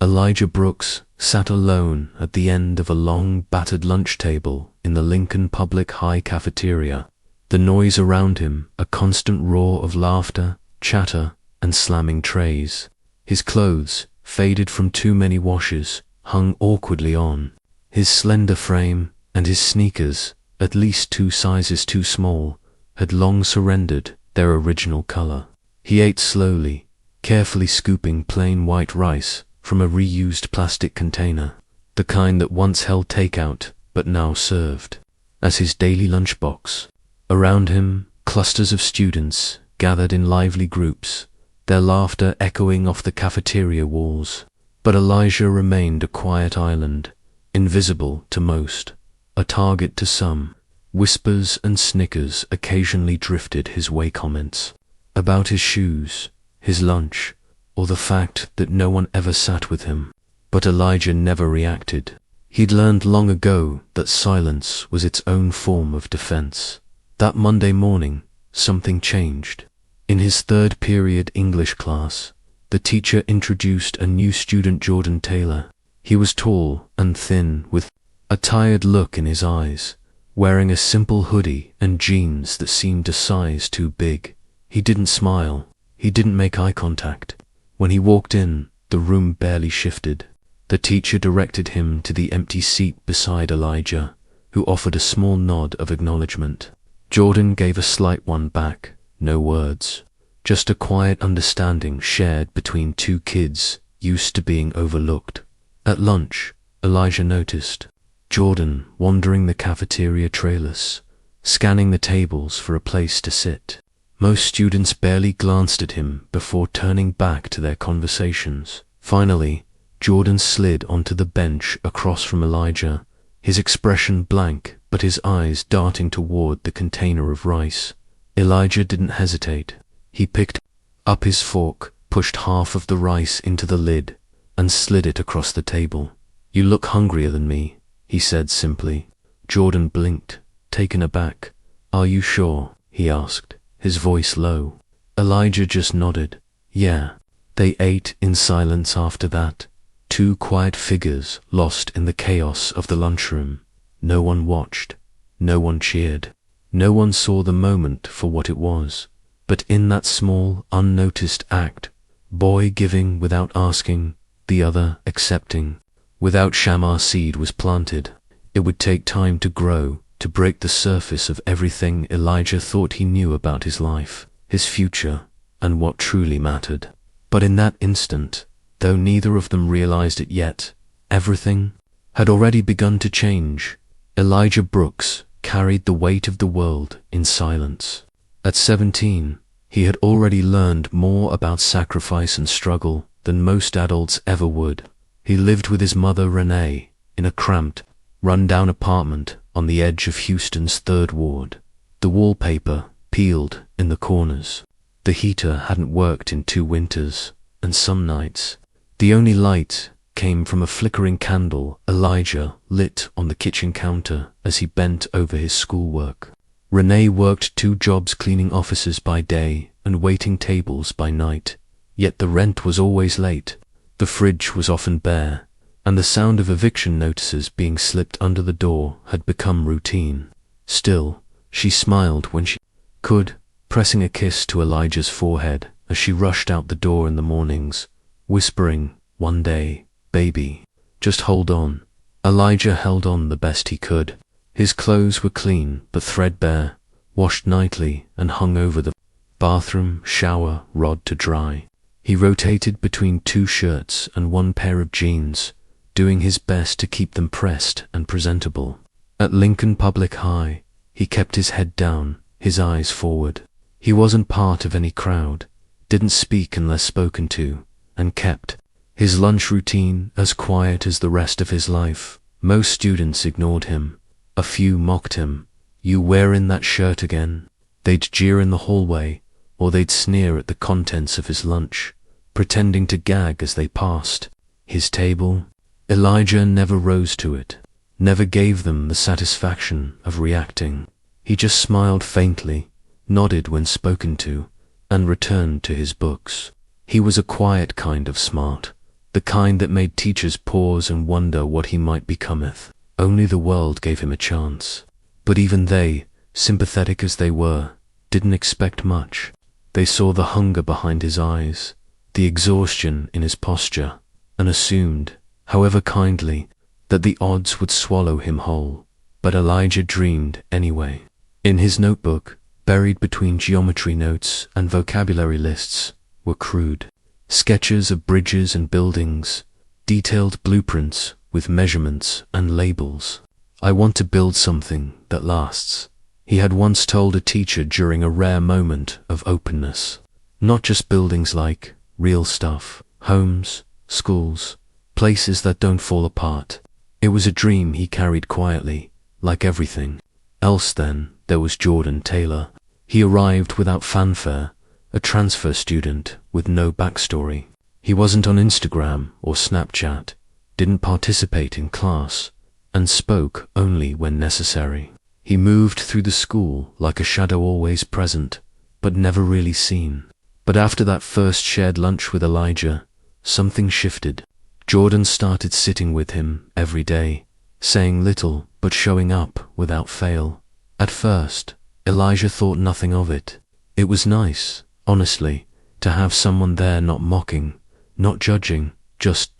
Elijah Brooks sat alone at the end of a long, battered lunch table in the Lincoln Public High cafeteria. The noise around him, a constant roar of laughter, chatter, and slamming trays. His clothes, faded from too many washes, hung awkwardly on. His slender frame and his sneakers, at least 2 sizes too small, had long surrendered their original color. He ate slowly, carefully scooping plain white rice from a reused plastic container, the kind that once held takeout but now served as his daily lunchbox. Around him, clusters of students gathered in lively groups, their laughter echoing off the cafeteria walls. But Elijah remained a quiet island, invisible to most, a target to some. Whispers and snickers occasionally drifted his way, comments about his shoes, his lunch, or the fact that no one ever sat with him. But Elijah never reacted. He'd learned long ago that silence was its own form of defense. That Monday morning, something changed. In his 3rd period English class, the teacher introduced a new student, Jordan Taylor. He was tall and thin, with a tired look in his eyes, wearing a simple hoodie and jeans that seemed a size too big. He didn't smile. He didn't make eye contact. When he walked in, the room barely shifted. The teacher directed him to the empty seat beside Elijah, who offered a small nod of acknowledgement. Jordan gave a slight one back, no words, just a quiet understanding shared between 2 kids used to being overlooked. At lunch, Elijah noticed Jordan wandering the cafeteria trailers, scanning the tables for a place to sit. Most students barely glanced at him before turning back to their conversations. Finally, Jordan slid onto the bench across from Elijah, his expression blank but his eyes darting toward the container of rice. Elijah didn't hesitate. He picked up his fork, pushed half of the rice into the lid, and slid it across the table. "You look hungrier than me," he said simply. Jordan blinked, taken aback. "Are you sure?" he asked, his voice low. Elijah just nodded. Yeah. They ate in silence after that, 2 quiet figures lost in the chaos of the lunchroom. No one watched. No one cheered. No one saw the moment for what it was. But in that small, unnoticed act, boy giving without asking, the other accepting, without Shammar seed was planted. It would take time to grow, to break the surface of everything Elijah thought he knew about his life, his future, and what truly mattered. But in that instant, though neither of them realized it yet, everything had already begun to change. Elijah Brooks carried the weight of the world in silence. At 17, he had already learned more about sacrifice and struggle than most adults ever would. He lived with his mother, Renee, in a cramped, run-down apartment on the edge of Houston's 3rd Ward. The wallpaper peeled in the corners. The heater hadn't worked in 2 winters, and some nights, the only light came from a flickering candle Elijah lit on the kitchen counter as he bent over his schoolwork. Renee worked 2 jobs, cleaning offices by day and waiting tables by night, yet the rent was always late, the fridge was often bare, and the sound of eviction notices being slipped under the door had become routine. Still, she smiled when she could, pressing a kiss to Elijah's forehead as she rushed out the door in the mornings, whispering, "One day, baby, just hold on." Elijah held on the best he could. His clothes were clean but threadbare, washed nightly and hung over the bathroom shower rod to dry. He rotated between 2 shirts and 1 pair of jeans, doing his best to keep them pressed and presentable. At Lincoln Public High, he kept his head down, his eyes forward. He wasn't part of any crowd, didn't speak unless spoken to, and kept his lunch routine as quiet as the rest of his life. Most students ignored him. A few mocked him. "You wearing that shirt again?" They'd jeer in the hallway, or they'd sneer at the contents of his lunch, pretending to gag as they passed his table. Elijah never rose to it, never gave them the satisfaction of reacting. He just smiled faintly, nodded when spoken to, and returned to his books. He was a quiet kind of smart, the kind that made teachers pause and wonder what he might becometh. Only the world gave him a chance. But even they, sympathetic as they were, didn't expect much. They saw the hunger behind his eyes, the exhaustion in his posture, and assumed, however kindly, that the odds would swallow him whole. But Elijah dreamed anyway. In his notebook, buried between geometry notes and vocabulary lists, were crude sketches of bridges and buildings, detailed blueprints with measurements and labels. "I want to build something that lasts," he had once told a teacher during a rare moment of openness. Not just buildings like real stuff, homes, schools, places that don't fall apart. It was a dream he carried quietly, like everything else. Then there was Jordan Taylor. He arrived without fanfare, a transfer student with no backstory. He wasn't on Instagram or Snapchat, didn't participate in class, and spoke only when necessary. He moved through the school like a shadow always present, but never really seen. But after that first shared lunch with Elijah, something shifted. Jordan started sitting with him every day, saying little but showing up without fail. At first, Elijah thought nothing of it. It was nice, honestly, to have someone there, not mocking, not judging, just ...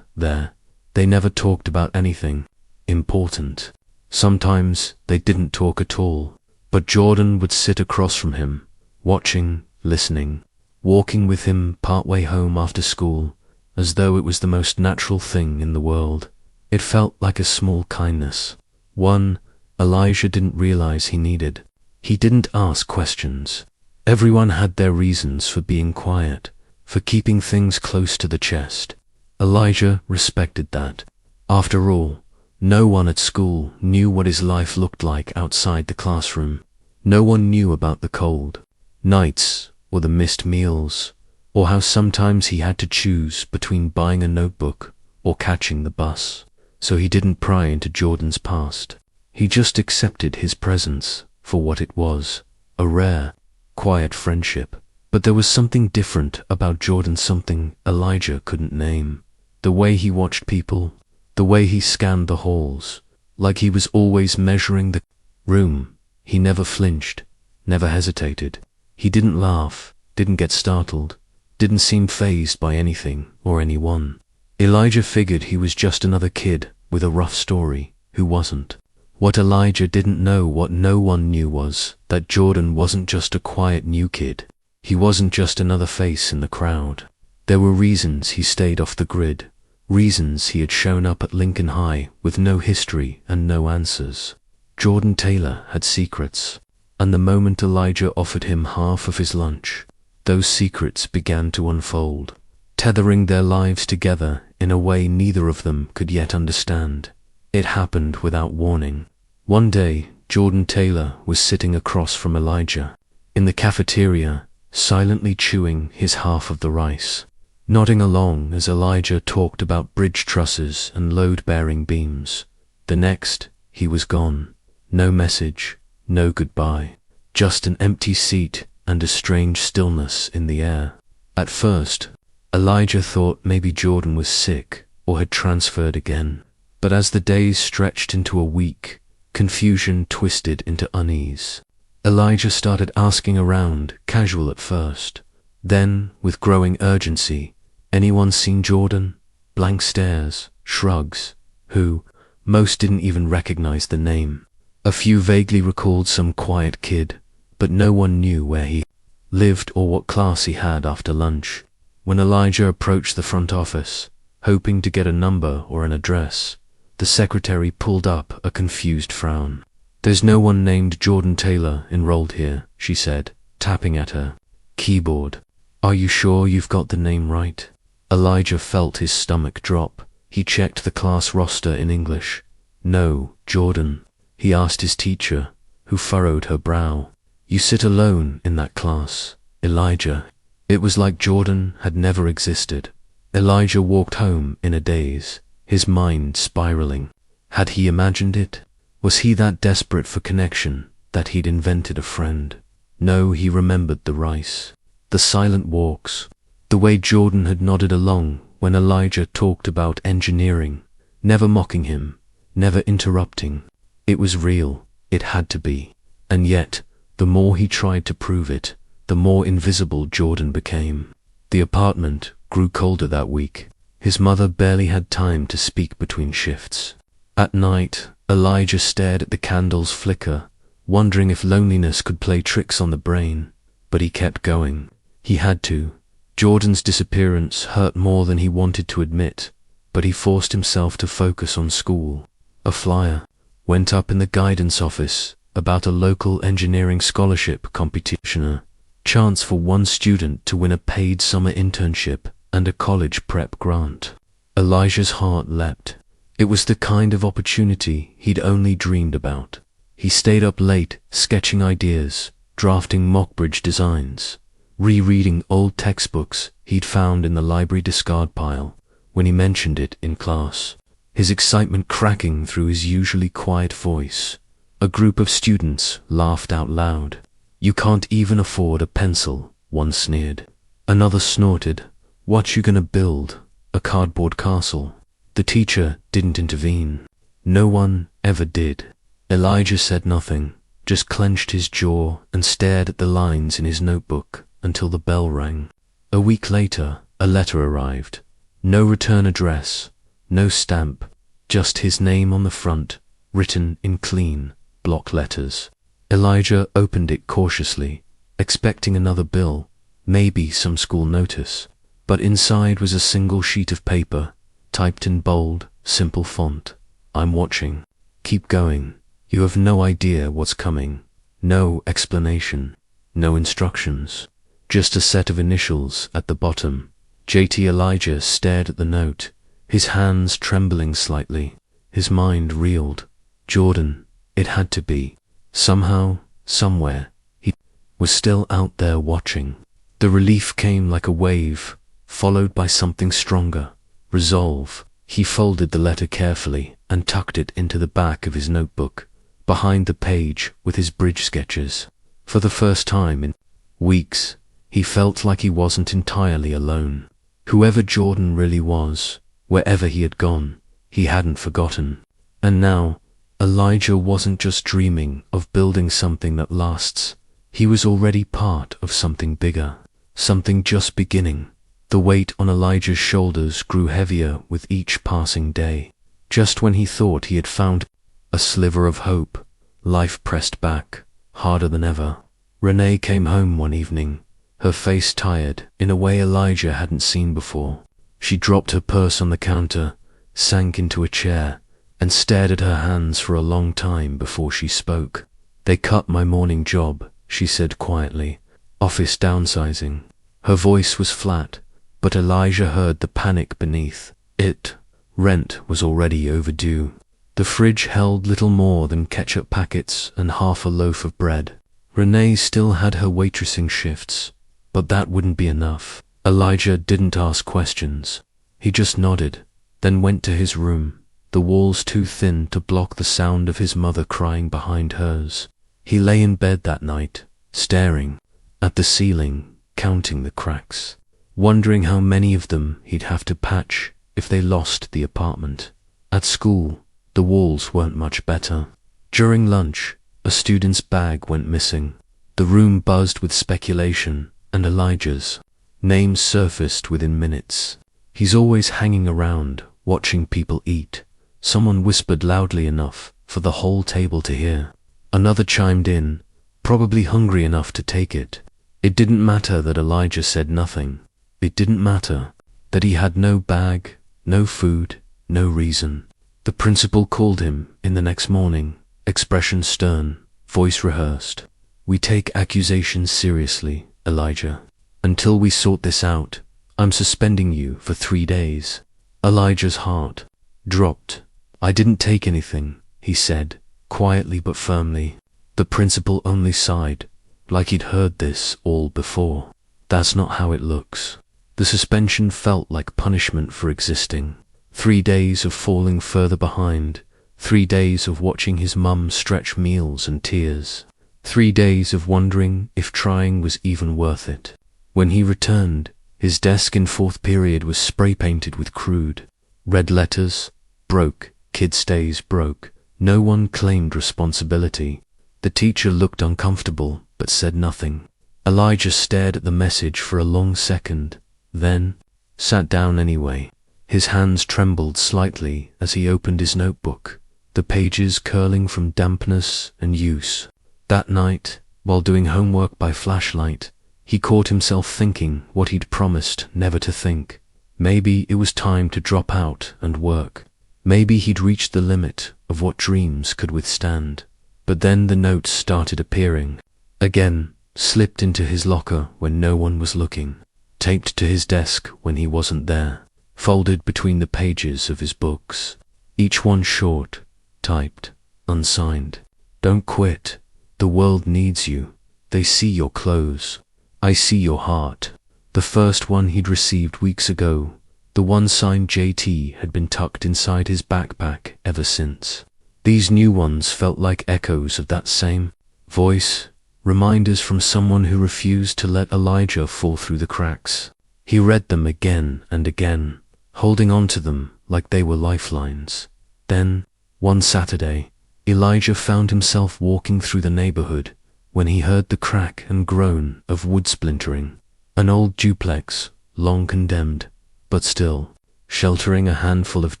there. They never talked about anything important. Sometimes they didn't talk at all, but Jordan would sit across from him, watching, listening, walking with him partway home after school, as though it was the most natural thing in the world. It felt like a small kindness, one Elijah didn't realize he needed. He didn't ask questions. Everyone had their reasons for being quiet, for keeping things close to the chest. Elijah respected that. After all, no one at school knew what his life looked like outside the classroom. No one knew about the cold nights or the missed meals, or how sometimes he had to choose between buying a notebook or catching the bus. So he didn't pry into Jordan's past. He just accepted his presence for what it was, a rare, quiet friendship. But there was something different about Jordan, something Elijah couldn't name. The way he watched people, the way he scanned the halls, like he was always measuring the room. He never flinched, never hesitated. He didn't laugh, didn't get startled, didn't seem fazed by anything or anyone. Elijah figured he was just another kid with a rough story who wasn't. What Elijah didn't know, what no one knew, was that Jordan wasn't just a quiet new kid. He wasn't just another face in the crowd. There were reasons he stayed off the grid, reasons he had shown up at Lincoln High with no history and no answers. Jordan Taylor had secrets, and the moment Elijah offered him half of his lunch, those secrets began to unfold, tethering their lives together in a way neither of them could yet understand. It happened without warning. One day, Jordan Taylor was sitting across from Elijah, in the cafeteria, silently chewing his half of the rice, nodding along as Elijah talked about bridge trusses and load-bearing beams. The next, he was gone. No message, no goodbye, just an empty seat and a strange stillness in the air. At first, Elijah thought maybe Jordan was sick or had transferred again. But as the days stretched into a week, confusion twisted into unease. Elijah started asking around, casual at first. Then, with growing urgency, anyone seen Jordan? Blank stares, shrugs. Who? Most didn't even recognize the name. A few vaguely recalled some quiet kid, but no one knew where he lived or what class he had after lunch. When Elijah approached the front office, hoping to get a number or an address, the secretary pulled up a confused frown. "There's no one named Jordan Taylor enrolled here," she said, tapping at her keyboard. "Are you sure you've got the name right?" Elijah felt his stomach drop. He checked the class roster in English. "No, Jordan," he asked his teacher, who furrowed her brow. "You sit alone in that class, Elijah." It was like Jordan had never existed. Elijah walked home in a daze, his mind spiraling. Had he imagined it? Was he that desperate for connection that he'd invented a friend? No, he remembered the rice, the silent walks, the way Jordan had nodded along when Elijah talked about engineering, never mocking him, never interrupting. It was real, it had to be. And yet, the more he tried to prove it, the more invisible Jordan became. The apartment grew colder that week. His mother barely had time to speak between shifts. At night, Elijah stared at the candles flicker, wondering if loneliness could play tricks on the brain. But he kept going. He had to. Jordan's disappearance hurt more than he wanted to admit, but he forced himself to focus on school. A flyer went up in the guidance office about a local engineering scholarship competition, chance for one student to win a paid summer internship and a college prep grant. Elijah's heart leapt. It was the kind of opportunity he'd only dreamed about. He stayed up late, sketching ideas, drafting mock bridge designs, rereading old textbooks he'd found in the library discard pile when he mentioned it in class, his excitement cracking through his usually quiet voice. A group of students laughed out loud. "You can't even afford a pencil," one sneered. Another snorted, "What you gonna build? A cardboard castle?" The teacher didn't intervene. No one ever did. Elijah said nothing, just clenched his jaw and stared at the lines in his notebook until the bell rang. A week later, a letter arrived. No return address, no stamp, just his name on the front, written in clean, block letters. Elijah opened it cautiously, expecting another bill, maybe some school notice. But inside was a single sheet of paper, typed in bold, simple font. "I'm watching. Keep going. You have no idea what's coming." No explanation, no instructions, just a set of initials at the bottom. JT. Elijah stared at the note, his hands trembling slightly. His mind reeled. Jordan, it had to be. Somehow, somewhere, he was still out there watching. The relief came like a wave, followed by something stronger. Resolve. He folded the letter carefully and tucked it into the back of his notebook, behind the page with his bridge sketches. For the first time in weeks, he felt like he wasn't entirely alone. Whoever Jordan really was, wherever he had gone, he hadn't forgotten. And now, Elijah wasn't just dreaming of building something that lasts. He was already part of something bigger, something just beginning. The weight on Elijah's shoulders grew heavier with each passing day. Just when he thought he had found a sliver of hope, life pressed back, harder than ever. Renee came home one evening, her face tired in a way Elijah hadn't seen before. She dropped her purse on the counter, sank into a chair, and stared at her hands for a long time before she spoke. "They cut my morning job," she said quietly. "Office downsizing." Her voice was flat, but Elijah heard the panic beneath it. Rent was already overdue. The fridge held little more than ketchup packets and half a loaf of bread. Renee still had her waitressing shifts, but that wouldn't be enough. Elijah didn't ask questions. He just nodded, then went to his room, the walls too thin to block the sound of his mother crying behind hers. He lay in bed that night, staring at the ceiling, counting the cracks, wondering how many of them he'd have to patch if they lost the apartment. At school, the walls weren't much better. During lunch, a student's bag went missing. The room buzzed with speculation, and Elijah's name surfaced within minutes. "He's always hanging around, watching people eat," someone whispered loudly enough for the whole table to hear. Another chimed in, probably hungry enough to take it. It didn't matter that Elijah said nothing. It didn't matter that he had no bag, no food, no reason. The principal called him in the next morning, expression stern, voice rehearsed. "We take accusations seriously, Elijah. Until we sort this out, I'm suspending you for 3 days. Elijah's heart dropped. "I didn't take anything," he said, quietly but firmly. The principal only sighed, like he'd heard this all before. "That's not how it looks." The suspension felt like punishment for existing. 3 days of falling further behind, 3 days of watching his mum stretch meals and tears, 3 days of wondering if trying was even worth it. When he returned, His desk in fourth period was spray-painted with crude red letters. Broke, kid stays broke. No one claimed responsibility. The teacher looked uncomfortable, but said nothing. Elijah stared at the message for a long second, then sat down anyway. His hands trembled slightly as he opened his notebook, the pages curling from dampness and use. That night, while doing homework by flashlight, he caught himself thinking what he'd promised never to think. Maybe it was time to drop out and work. Maybe he'd reached the limit of what dreams could withstand. But then the notes started appearing. Again, slipped into his locker when no one was looking, taped to his desk when he wasn't there, folded between the pages of his books. Each one short, typed, unsigned. Don't quit. The world needs you. They see your clothes. I see your heart. The first one he'd received weeks ago, the one signed JT, had been tucked inside his backpack ever since. These new ones felt like echoes of that same voice, reminders from someone who refused to let Elijah fall through the cracks. He read them again and again, holding on to them like they were lifelines. Then, one Saturday, Elijah found himself walking through the neighborhood when he heard the crack and groan of wood splintering. An old duplex, long condemned, but still sheltering a handful of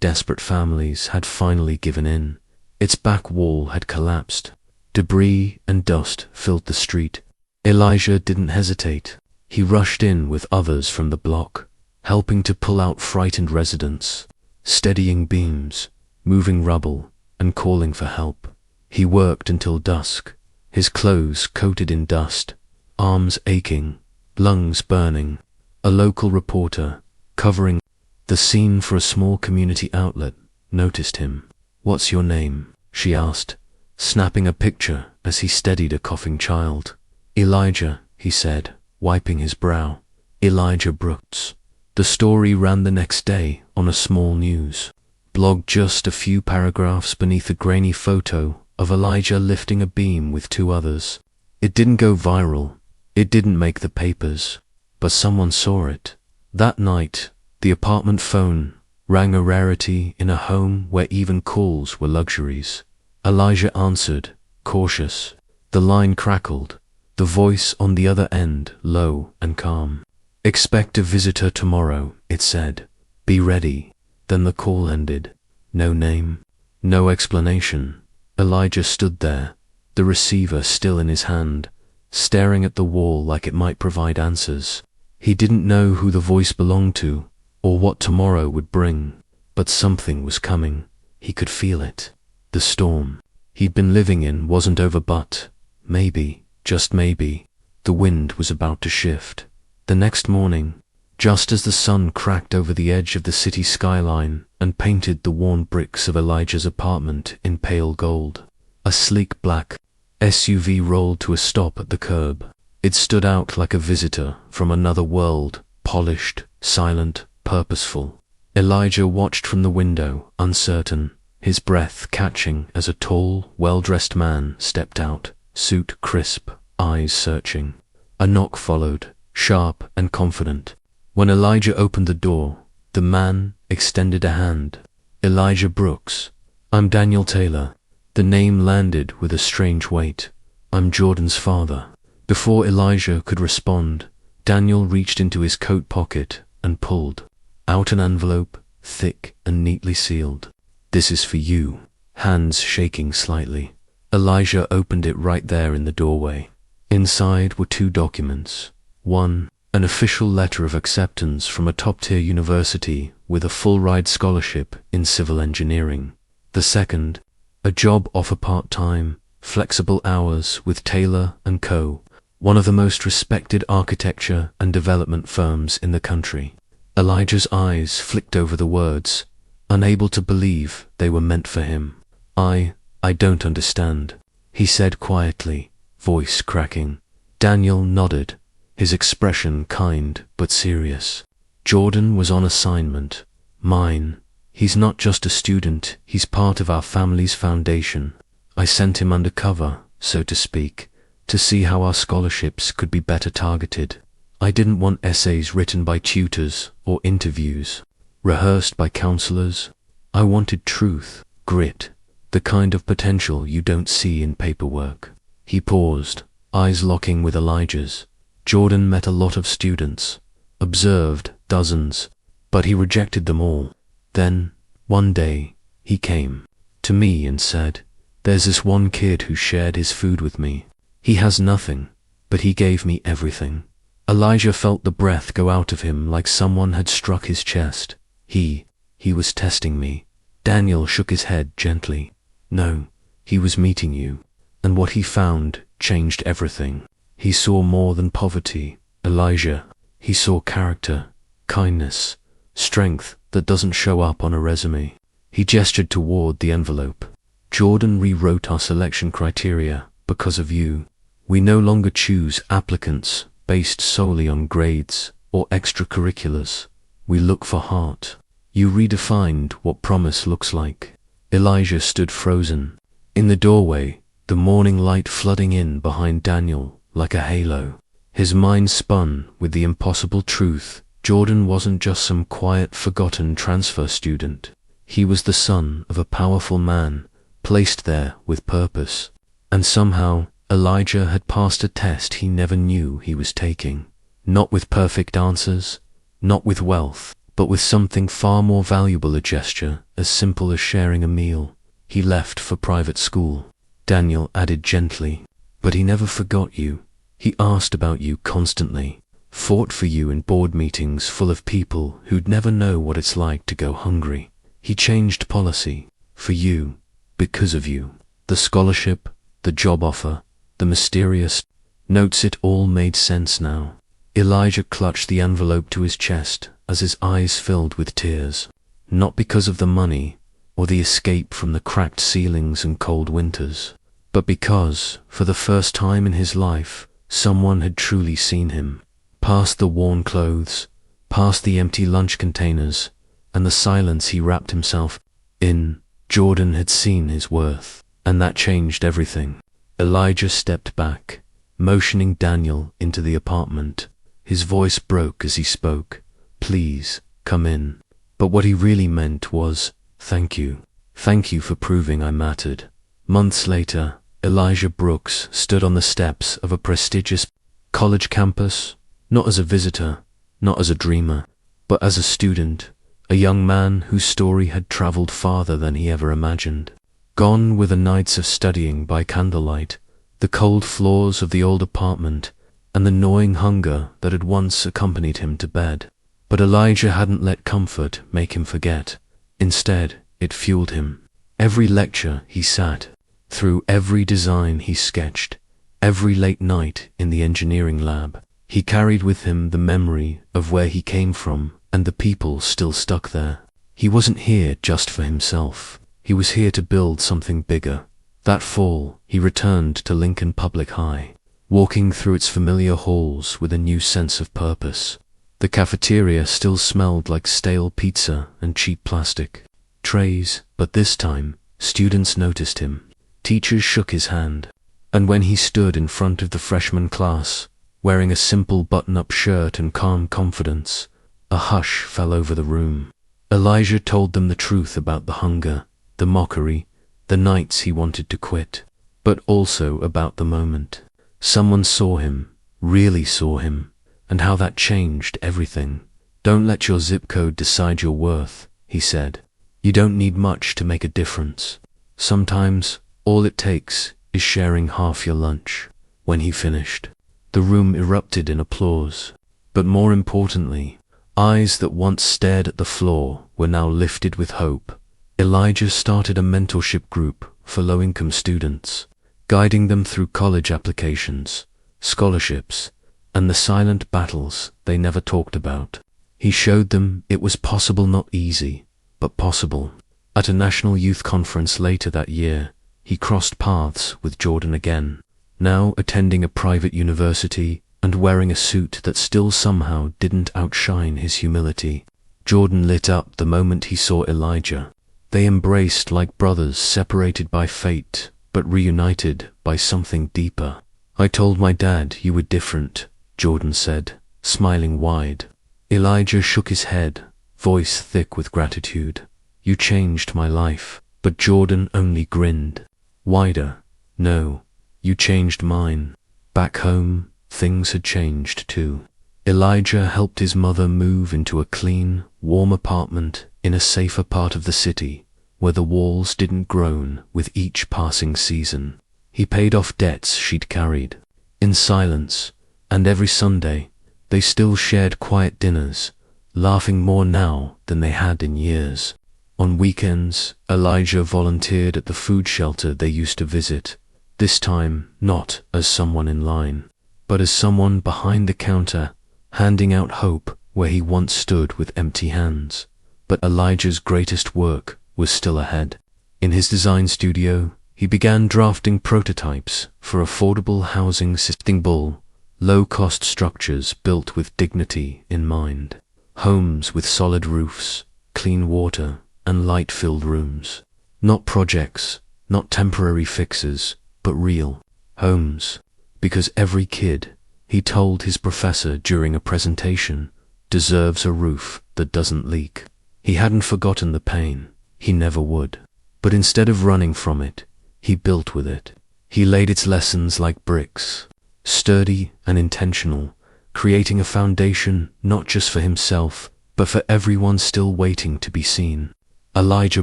desperate families, had finally given in. Its back wall had collapsed. Debris and dust filled the street. Elijah didn't hesitate. He rushed in with others from the block, helping to pull out frightened residents, steadying beams, moving rubble, and calling for help. He worked until dusk, his clothes coated in dust, arms aching, lungs burning. A local reporter, covering the scene for a small community outlet, noticed him. "What's your name?" she asked, snapping a picture as he steadied a coughing child. "Elijah," he said, wiping his brow. "Elijah Brooks." The story ran the next day on a small news blog, just a few paragraphs beneath a grainy photo of Elijah lifting a beam with two others. It didn't go viral. It didn't make the papers, but someone saw it. That night, the apartment phone rang, a rarity in a home where even calls were luxuries. Elijah answered, cautious. The line crackled, the voice on the other end low and calm. "Expect a visitor tomorrow," it said. "Be ready." Then the call ended. No name, no explanation. Elijah stood there, the receiver still in his hand, staring at the wall like it might provide answers. He didn't know who the voice belonged to, or what tomorrow would bring, but something was coming. He could feel it. The storm he'd been living in wasn't over, but maybe, just maybe, the wind was about to shift. The next morning, just as the sun cracked over the edge of the city skyline and painted the worn bricks of Elijah's apartment in pale gold, a sleek black SUV rolled to a stop at the curb. It stood out like a visitor from another world, polished, silent, purposeful. Elijah watched from the window, uncertain, his breath catching as a tall, well-dressed man stepped out, suit crisp, eyes searching. A knock followed, sharp and confident. When Elijah opened the door, the man extended a hand. "Elijah Brooks. I'm Daniel Taylor." The name landed with a strange weight. "I'm Jordan's father." Before Elijah could respond, Daniel reached into his coat pocket and pulled out an envelope, thick and neatly sealed. "This is for you." Hands shaking slightly, Elijah opened it right there in the doorway. Inside were two documents. One, an official letter of acceptance from a top-tier university with a full-ride scholarship in civil engineering. The second, a job offer, part-time, flexible hours with Taylor & Co., one of the most respected architecture and development firms in the country. Elijah's eyes flicked over the words, unable to believe they were meant for him. I don't understand," he said quietly, voice cracking. Daniel nodded, his expression kind but serious. "Jordan was on assignment. Mine. He's not just a student, he's part of our family's foundation. I sent him undercover, so to speak, to see how our scholarships could be better targeted. I didn't want essays written by tutors or interviews, rehearsed by counselors. I wanted truth, grit, the kind of potential you don't see in paperwork. He paused, eyes locking with Elijah's. Jordan met a lot of students, observed dozens, but he rejected them all. Then, one day, he came to me and said, "There's this one kid who shared his food with me. He has nothing, but he gave me everything." Elijah felt the breath go out of him like someone had struck his chest. He was testing me. Daniel shook his head gently. No, he was meeting you. And what he found changed everything. He saw more than poverty, Elijah. He saw character, kindness, strength that doesn't show up on a resume. He gestured toward the envelope. "Jordan rewrote our selection criteria because of you. We no longer choose applicants based solely on grades or extracurriculars. We look for heart. You redefined what promise looks like." Elijah stood frozen. In the doorway, the morning light flooding in behind Daniel like a halo. His mind spun with the impossible truth. Jordan wasn't just some quiet, forgotten transfer student. He was the son of a powerful man, placed there with purpose. And somehow, Elijah had passed a test he never knew he was taking. Not with perfect answers, not with wealth, but with something far more valuable, a gesture as simple as sharing a meal. He left for private school. Daniel added gently, "But he never forgot you. He asked about you constantly, fought for you in board meetings full of people who'd never know what it's like to go hungry. He changed policy for you, because of you. The scholarship, the job offer, the mysterious notes, it all made sense now." Elijah clutched the envelope to his chest as his eyes filled with tears. Not because of the money or the escape from the cracked ceilings and cold winters, but because, for the first time in his life, someone had truly seen him. Past the worn clothes, past the empty lunch containers, and the silence he wrapped himself in, Jordan had seen his worth, and that changed everything. Elijah stepped back, motioning Daniel into the apartment. His voice broke as he spoke. "Please, come in." But what he really meant was, "Thank you. Thank you for proving I mattered." Months later, Elijah Brooks stood on the steps of a prestigious college campus, not as a visitor, not as a dreamer, but as a student, a young man whose story had traveled farther than he ever imagined. Gone were the nights of studying by candlelight, the cold floors of the old apartment, and the gnawing hunger that had once accompanied him to bed. But Elijah hadn't let comfort make him forget. Instead, it fueled him. Every lecture he sat through, every design he sketched, every late night in the engineering lab, he carried with him the memory of where he came from and the people still stuck there. He wasn't here just for himself. He was here to build something bigger. That fall, he returned to Lincoln Public High, walking through its familiar halls with a new sense of purpose. The cafeteria still smelled like stale pizza and cheap plastic trays, but this time, students noticed him. Teachers shook his hand. And when he stood in front of the freshman class, wearing a simple button-up shirt and calm confidence, a hush fell over the room. Elijah told them the truth about the hunger, the mockery, the nights he wanted to quit, but also about the moment. Someone saw him, really saw him, and how that changed everything. "Don't let your zip code decide your worth," he said. "You don't need much to make a difference. Sometimes, all it takes is sharing half your lunch." When he finished, the room erupted in applause. But more importantly, eyes that once stared at the floor were now lifted with hope. Elijah started a mentorship group for low-income students, guiding them through college applications, scholarships, and the silent battles they never talked about. He showed them it was possible, not easy, but possible. At a national youth conference later that year, he crossed paths with Jordan again, now attending a private university and wearing a suit that still somehow didn't outshine his humility. Jordan lit up the moment he saw Elijah. They embraced like brothers separated by fate, but reunited by something deeper. "I told my dad you were different," Jordan said. smiling wide. Elijah shook his head, voice thick with gratitude. You changed my life. But Jordan only grinned. Wider. No, you changed mine. Back home, things had changed too. Elijah helped his mother move into a clean, warm apartment in a safer part of the city, where the walls didn't groan with each passing season. He paid off debts she'd carried. In silence, and every Sunday, they still shared quiet dinners, laughing more now than they had in years. On weekends, Elijah volunteered at the food shelter they used to visit, this time not as someone in line, but as someone behind the counter, handing out hope where he once stood with empty hands. But Elijah's greatest work was still ahead. In his design studio, he began drafting prototypes for affordable housing sustainable, low-cost structures built with dignity in mind. Homes with solid roofs, clean water, and light-filled rooms. Not projects, not temporary fixes, but real homes. Because every kid, he told his professor during a presentation, deserves a roof that doesn't leak. He hadn't forgotten the pain. He never would. But instead of running from it, he built with it. He laid its lessons like bricks, sturdy and intentional, creating a foundation not just for himself, but for everyone still waiting to be seen. Elijah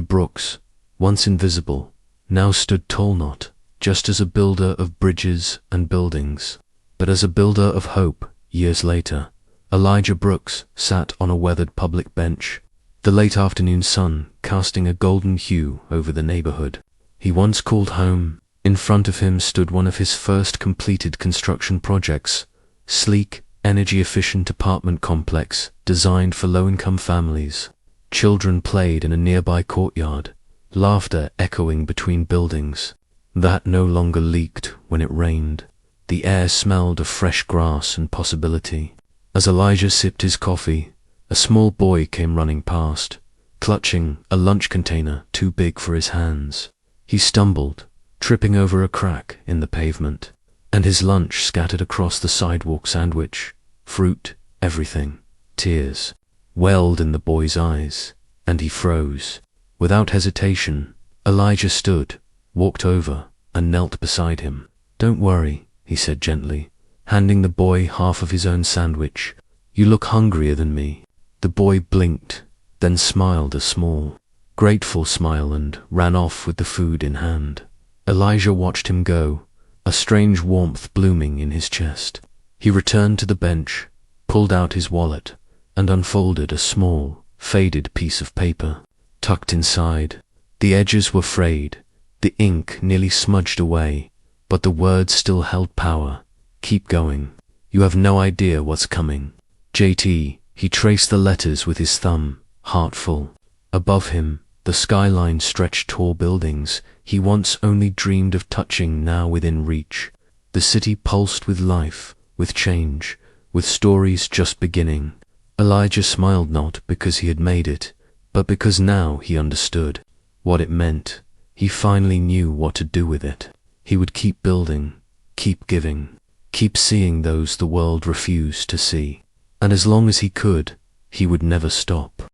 Brooks, once invisible, now stood tall not just as a builder of bridges and buildings, but as a builder of hope. Years later, Elijah Brooks sat on a weathered public bench, the late afternoon sun casting a golden hue over the neighborhood he once called home. In front of him stood one of his first completed construction projects, sleek, energy-efficient apartment complex designed for low-income families. Children played in a nearby courtyard, laughter echoing between buildings. That no longer leaked when it rained. The air smelled of fresh grass and possibility. As Elijah sipped his coffee, a small boy came running past, clutching a lunch container too big for his hands. He stumbled, tripping over a crack in the pavement, and his lunch scattered across the sidewalk. Sandwich, fruit, everything. Tears welled in the boy's eyes, and he froze. Without hesitation, Elijah stood, walked over, and knelt beside him. Don't worry, he said gently, handing the boy half of his own sandwich. You look hungrier than me. The boy blinked, then smiled a small, grateful smile and ran off with the food in hand. Elijah watched him go, a strange warmth blooming in his chest. He returned to the bench, pulled out his wallet, and unfolded a small, faded piece of paper. Tucked inside, the edges were frayed, the ink nearly smudged away, but the words still held power. Keep going. You have no idea what's coming. JT, he traced the letters with his thumb, heart full. Above him, the skyline stretched tall buildings he once only dreamed of touching now within reach. The city pulsed with life, with change, with stories just beginning. Elijah smiled not because he had made it, but because now he understood what it meant. He finally knew what to do with it. He would keep building, keep giving, keep seeing those the world refused to see. And as long as he could, he would never stop.